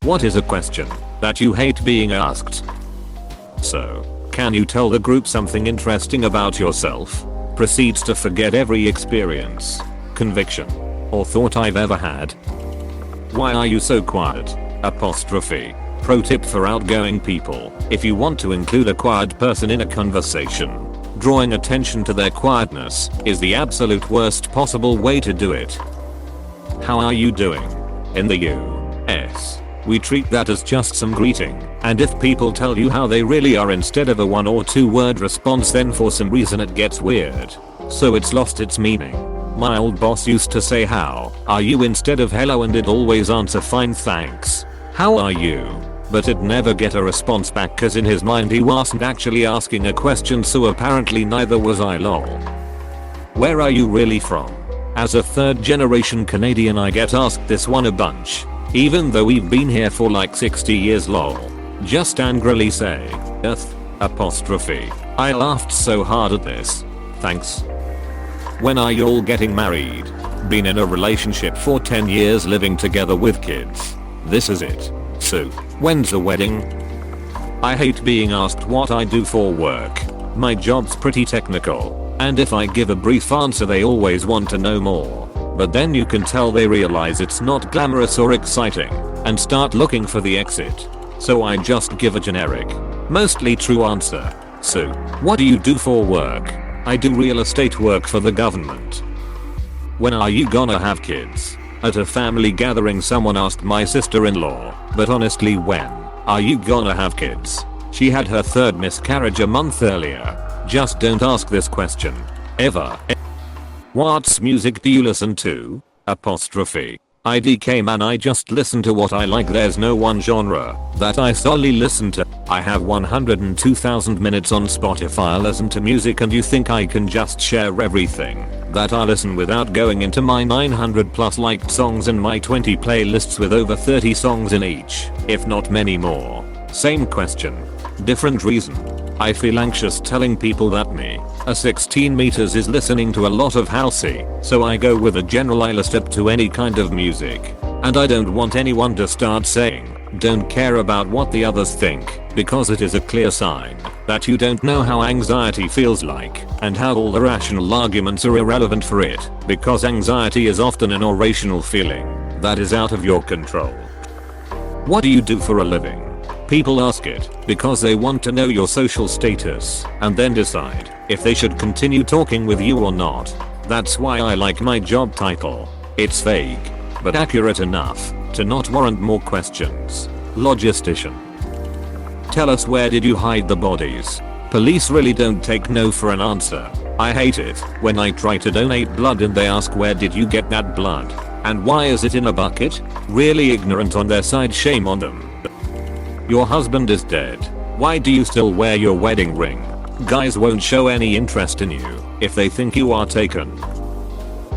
What is a question that you hate being asked? So, can you tell the group something interesting about yourself? Proceeds to forget every experience, conviction, or thought I've ever had. Why are you so quiet? Apostrophe. Pro tip for outgoing people: if you want to include a quiet person in a conversation, drawing attention to their quietness is the absolute worst possible way to do it. How are you doing? In the US, we treat that as just some greeting, and if people tell you how they really are instead of a 1 or 2 word response, then for some reason it gets weird. So it's lost its meaning. My old boss used to say how are you instead of hello, and I'd always answer fine thanks. How are you? But it'd never get a response back cause in his mind he wasn't actually asking a question, so apparently neither was I, lol. Where are you really from? As a 3rd generation Canadian I get asked this one a bunch. Even though we've been here for like 60 years, lol. Just angrily say, Earth, apostrophe. I laughed so hard at this. Thanks. When are y'all getting married? Been in a relationship for 10 years living together with kids. This is it. So, when's the wedding? I hate being asked what I do for work. My job's pretty technical, and if I give a brief answer they always want to know more. But then you can tell they realize it's not glamorous or exciting, and start looking for the exit. So I just give a generic, mostly true answer. So, what do you do for work? I do real estate work for the government. When are you gonna have kids? At a family gathering someone asked my sister-in-law, but honestly, when are you gonna have kids? She had her 3rd miscarriage a month earlier. Just don't ask this question. Ever. What's music do you listen to? Apostrophe. IDK man, I just listen to what I like. There's no one genre that I solely listen to. I have 102,000 minutes on Spotify. I listen to music, and you think I can just share everything that I listen without going into my 900 plus liked songs and my 20 playlists with over 30 songs in each, if not many more? Same question, different reason. I feel anxious telling people that me, a 16 meters, is listening to a lot of housey, so I go with a general I list up to any kind of music. And I don't want anyone to start saying, don't care about what the others think, because it is a clear sign that you don't know how anxiety feels like, and how all the rational arguments are irrelevant for it, because anxiety is often an irrational feeling that is out of your control. What do you do for a living? People ask it because they want to know your social status and then decide if they should continue talking with you or not. That's why I like my job title. It's vague, but accurate enough to not warrant more questions. Logistician. Tell us, where did you hide the bodies? Police really don't take no for an answer. I hate it when I try to donate blood and they ask, where did you get that blood? And why is it in a bucket? Really ignorant on their side, shame on them. Your husband is dead. Why do you still wear your wedding ring? Guys won't show any interest in you if they think you are taken.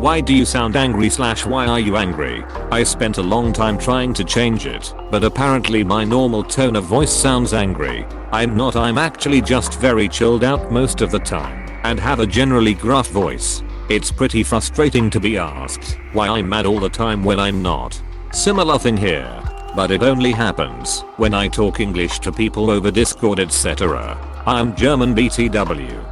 Why do you sound angry / why are you angry? I spent a long time trying to change it, but apparently my normal tone of voice sounds angry. I'm not, I'm actually just very chilled out most of the time and have a generally gruff voice. It's pretty frustrating to be asked why I'm mad all the time when I'm not. Similar thing here, but it only happens when I talk English to people over Discord, etc. I'm German BTW.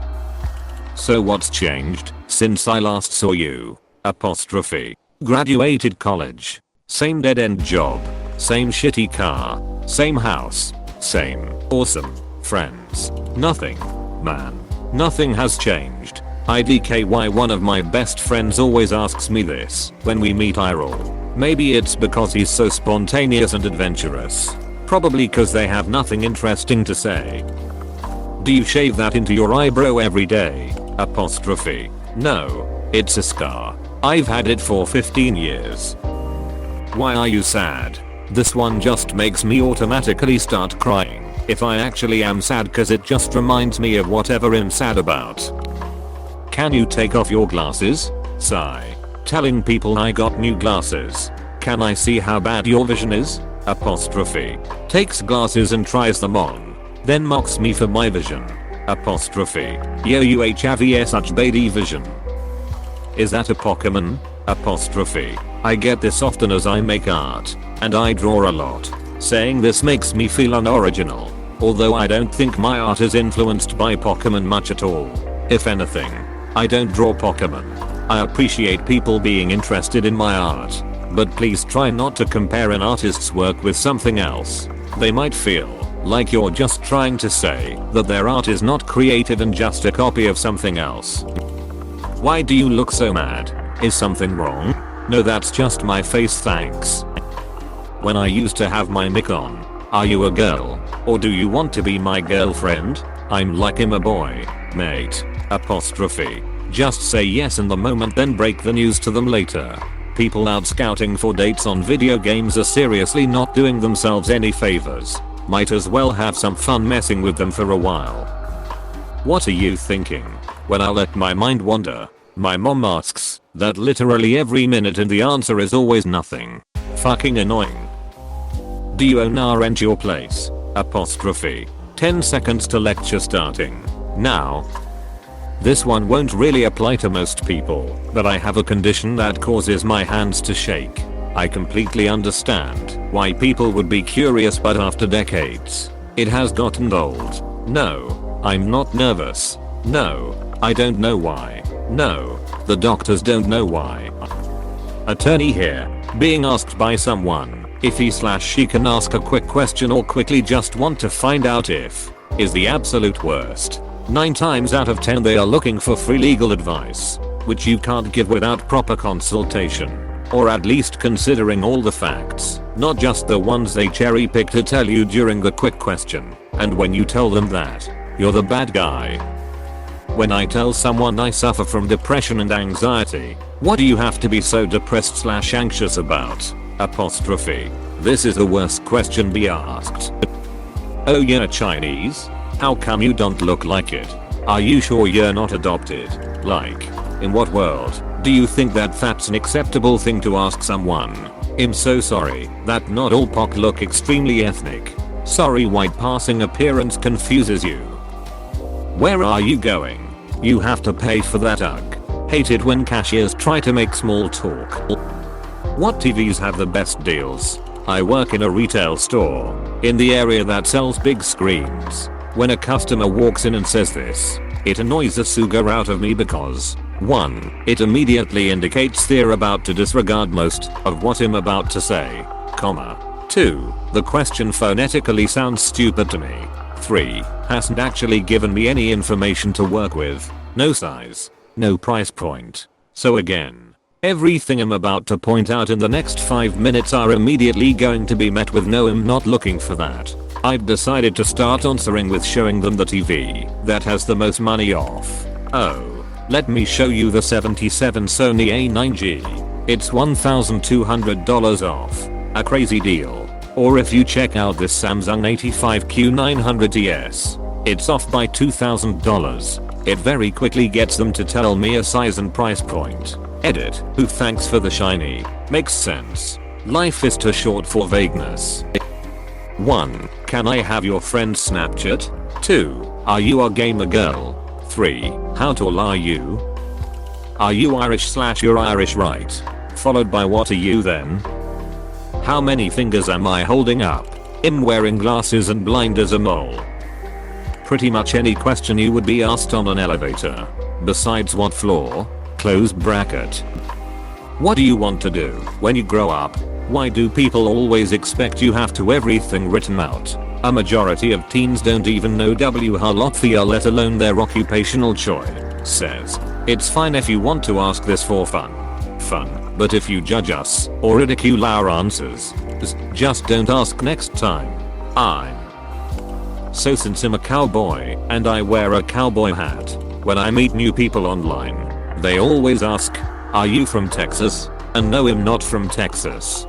So what's changed since I last saw you? Apostrophe. Graduated college. Same dead end job. Same shitty car. Same house. Same awesome friends. Nothing, man. Nothing has changed. IDKY, one of my best friends always asks me this when we meet. I roll. Maybe it's because he's so spontaneous and adventurous. Probably cause they have nothing interesting to say. Do you shave that into your eyebrow every day? Apostrophe. No, it's a scar. I've had it for 15 years. Why are you sad? This one just makes me automatically start crying if I actually am sad, cause it just reminds me of whatever I'm sad about. Can you take off your glasses? Sigh. Telling people I got new glasses. Can I see how bad your vision is? Apostrophe. Takes glasses and tries them on, then mocks me for my vision. Apostrophe. Yo, you have such bad vision. Is that a Pokemon? Apostrophe. I get this often as I make art, and I draw a lot. Saying this makes me feel unoriginal. Although I don't think my art is influenced by Pokemon much at all. If anything, I don't draw Pokemon. I appreciate people being interested in my art. But please try not to compare an artist's work with something else. They might feel like you're just trying to say that their art is not creative and just a copy of something else. Why do you look so mad? Is something wrong? No, that's just my face, thanks. When I used to have my mic on, are you a girl? Or do you want to be my girlfriend? I'm like I'm a boy, mate. Apostrophe. Just say yes in the moment, then break the news to them later. People out scouting for dates on video games are seriously not doing themselves any favors. Might as well have some fun messing with them for a while. What are you thinking? When I let my mind wander, my mom asks that literally every minute and the answer is always nothing. Fucking annoying. Do you own or rent your place? Apostrophe. 10 seconds to lecture starting. Now. This one won't really apply to most people, but I have a condition that causes my hands to shake. I completely understand why people would be curious, but after decades, it has gotten old. No, I'm not nervous. No, I don't know why. No, the doctors don't know why. Attorney here, being asked by someone if he/she can ask a quick question or quickly just want to find out if is the absolute worst. 9 times out of 10 they are looking for free legal advice, which you can't give without proper consultation, or at least considering all the facts, not just the ones they cherry pick to tell you during the quick question. And when you tell them that, you're the bad guy. When I tell someone I suffer from depression and anxiety, what do you have to be so depressed/anxious about? Apostrophe. This is the worst question be asked. Oh, you're Chinese? How come you don't look like it? Are you sure you're not adopted? Like, in what world do you think that that's an acceptable thing to ask someone? I'm so sorry that not all POC look extremely ethnic. Sorry, white passing appearance confuses you. Where are you going? You have to pay for that. Ugh. Hate it when cashiers try to make small talk. What TVs have the best deals? I work in a retail store in the area that sells big screens. When a customer walks in and says this, it annoys the sugar out of me because 1. It immediately indicates they're about to disregard most of what I'm about to say, 2. The question phonetically sounds stupid to me. 3. Hasn't actually given me any information to work with. No size. No price point. So again, everything I'm about to point out in the next 5 minutes are immediately going to be met with no, I'm not looking for that. I've decided to start answering with showing them the TV that has the most money off. Oh, let me show you the 77 Sony A9G. It's $1,200 off. A crazy deal. Or if you check out this Samsung 85Q900ES, it's off by $2,000. It very quickly gets them to tell me a size and price point. Edit. Who thanks for the shiny. Makes sense. Life is too short for vagueness. 1. Can I have your friend's Snapchat? 2. Are you a gamer girl? 3. How tall are you? Are you Irish/you're Irish, right? Followed by what are you then? How many fingers am I holding up? I'm wearing glasses and blind as a mole. Pretty much any question you would be asked on an elevator. Besides what floor? Close bracket. What do you want to do when you grow up? Why do people always expect you have to everything written out? A majority of teens don't even know WHLOTHEA, let alone their occupational choice. Says, it's fine if you want to ask this for fun, but if you judge us or ridicule our answers, just don't ask next time. So since I'm a cowboy and I wear a cowboy hat, when I meet new people online, they always ask, are you from Texas? And no, I'm not from Texas.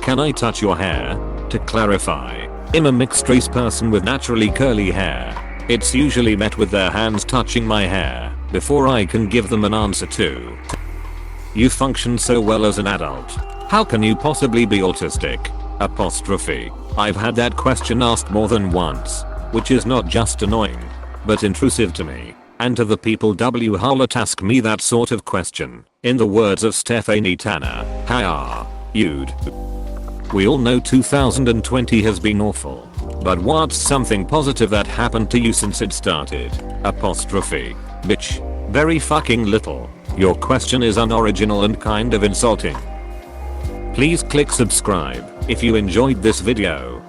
Can I touch your hair? To clarify, I'm a mixed race person with naturally curly hair. It's usually met with their hands touching my hair before I can give them an answer to. You function so well as an adult. How can you possibly be autistic? Apostrophe. I've had that question asked more than once, which is not just annoying, but intrusive to me. And to the people that ask me that sort of question. In the words of Stephanie Tanner, how are you'd? We all know 2020 has been awful. But what's something positive that happened to you since it started? Apostrophe. Bitch. Very fucking little. Your question is unoriginal and kind of insulting. Please click subscribe if you enjoyed this video.